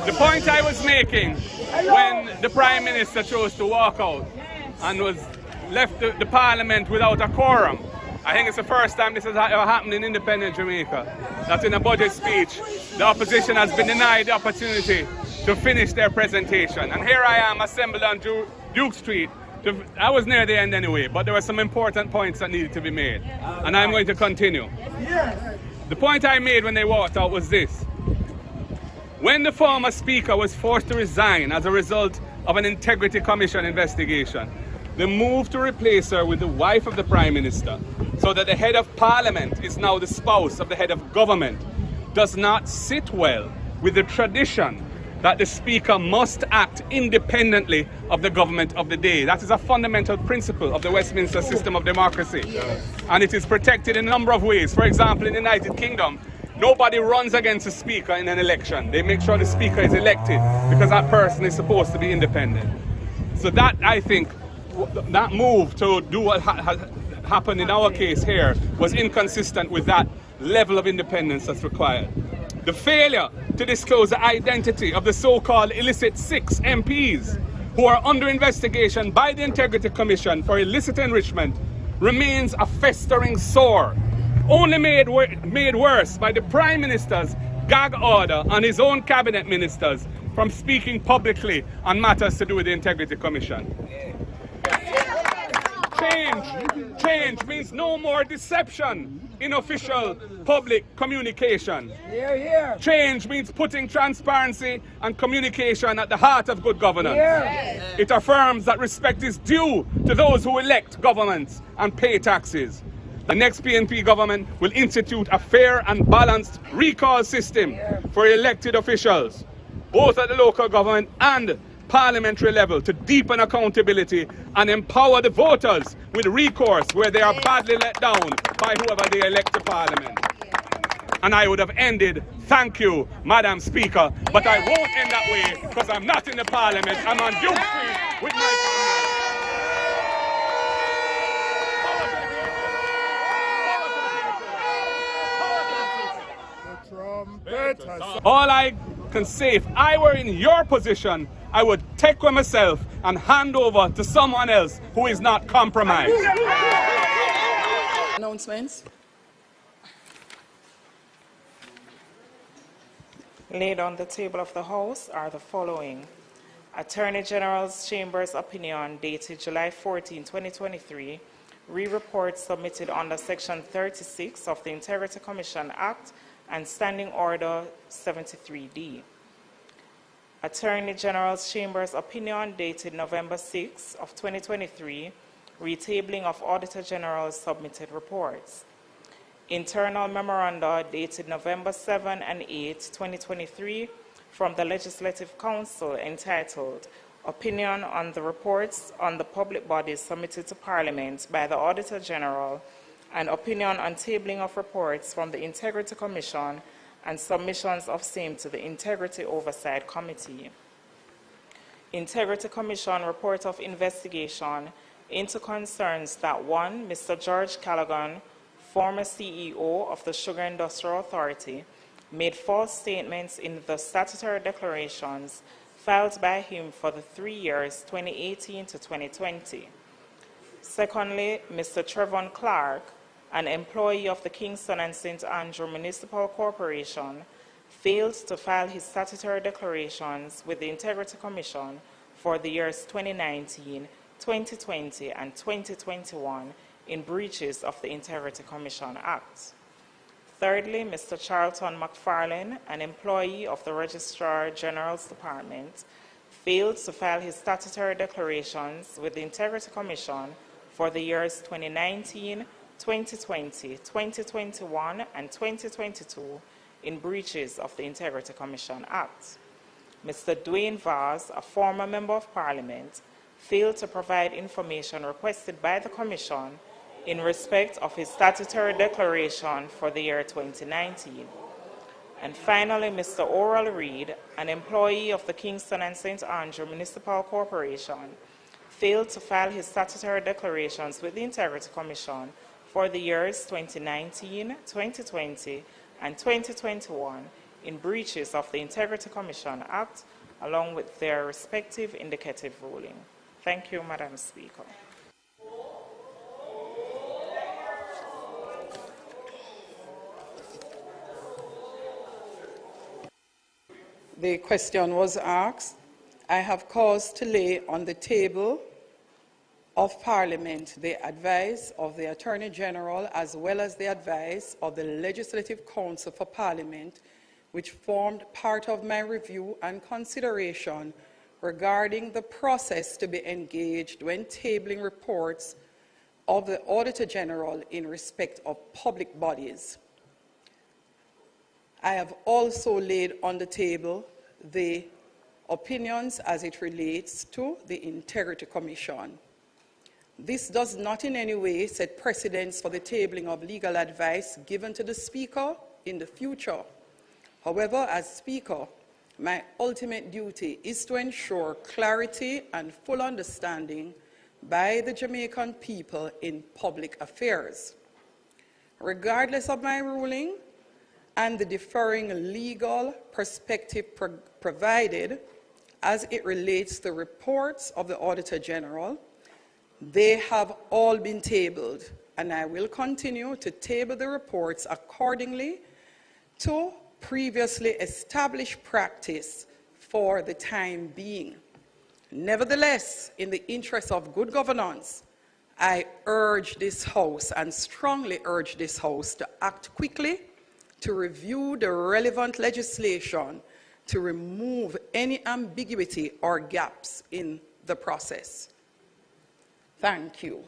The point I was making when the Prime Minister chose to walk out and was left the Parliament without a quorum, I think it's the first time this has ever happened in independent Jamaica, that in a budget speech, the opposition has been denied the opportunity to finish their presentation. And here I am assembled on Duke Street. I was near the end anyway, but there were some important points that needed to be made. And I'm going to continue. The point I made when they walked out was this. When the former Speaker was forced to resign as a result of an Integrity Commission investigation, the move to replace her with the wife of the Prime Minister, so that the head of Parliament is now the spouse of the head of government, does not sit well with the tradition that the Speaker must act independently of the government of the day. That is a fundamental principle of the Westminster system of democracy. And it is protected in a number of ways. For example, in the United Kingdom, nobody runs against the Speaker in an election. They make sure the Speaker is elected because that person is supposed to be independent. So that, I think, that move to do what happened in our case here was inconsistent with that level of independence that's required. The failure to disclose the identity of the so-called illicit 6 MPs who are under investigation by the Integrity Commission for illicit enrichment remains a festering sore, only made worse by the Prime Minister's gag order on his own cabinet ministers from speaking publicly on matters to do with the Integrity Commission. Change means no more deception in official public communication. Change means putting transparency and communication at the heart of good governance. It affirms that respect is due to those who elect governments and pay taxes. The next PNP government will institute a fair and balanced recall system for elected officials, both at the local government and parliamentary level, to deepen accountability and empower the voters with recourse where they are badly let down by whoever they elect to Parliament. And I would have ended, thank you, Madam Speaker, but I won't end that way because I'm not in the Parliament. I'm on Duke Street with my all I can say, if I were in your position, I would take with myself and hand over to someone else who is not compromised. Announcements. Laid on the table of the House are the following. Attorney General's Chamber's opinion dated July 14, 2023, re-report submitted under Section 36 of the Integrity Commission Act and Standing Order 73D. Attorney General's Chamber's opinion dated November 6 of 2023, retabling of Auditor General's submitted reports. Internal memoranda dated November 7 and 8, 2023, from the Legislative Council entitled Opinion on the Reports on the Public Bodies Submitted to Parliament by the Auditor General and Opinion on Tabling of Reports from the Integrity Commission and submissions of same to the Integrity Oversight Committee. Integrity Commission report of investigation into concerns that 1. Mr. George Callaghan, former CEO of the Sugar Industrial Authority, made false statements in the statutory declarations filed by him for the 3 years 2018 to 2020. Secondly, Mr. Trevon Clark, an employee of the Kingston and St. Andrew Municipal Corporation, failed to file his statutory declarations with the Integrity Commission for the years 2019, 2020, and 2021 in breaches of the Integrity Commission Act. Thirdly, Mr. Charlton McFarlane, an employee of the Registrar General's Department, failed to file his statutory declarations with the Integrity Commission for the years 2019, 2020, 2021, and 2022 in breaches of the Integrity Commission Act. Mr. Dwayne Vaz, a former Member of Parliament, failed to provide information requested by the Commission in respect of his statutory declaration for the year 2019. And finally, Mr. Oral Reid, an employee of the Kingston and St. Andrew Municipal Corporation, failed to file his statutory declarations with the Integrity Commission for the years 2019, 2020, and 2021 in breaches of the Integrity Commission Act, along with their respective indicative ruling. Thank you, Madam Speaker. The question was asked. I have caused to lay on the table of Parliament the advice of the Attorney General as well as the advice of the Legislative Council for Parliament, which formed part of my review and consideration regarding the process to be engaged when tabling reports of the Auditor General in respect of public bodies. I have also laid on the table the opinions as it relates to the Integrity Commission. This does not in any way set precedents for the tabling of legal advice given to the Speaker in the future. However, as Speaker, my ultimate duty is to ensure clarity and full understanding by the Jamaican people in public affairs. Regardless of my ruling and the differing legal perspective provided as it relates to reports of the Auditor General, they have all been tabled, and I will continue to table the reports accordingly to previously established practice for the time being. Nevertheless, in the interest of good governance, I urge this House and strongly urge this House to act quickly to review the relevant legislation to remove any ambiguity or gaps in the process. Thank you.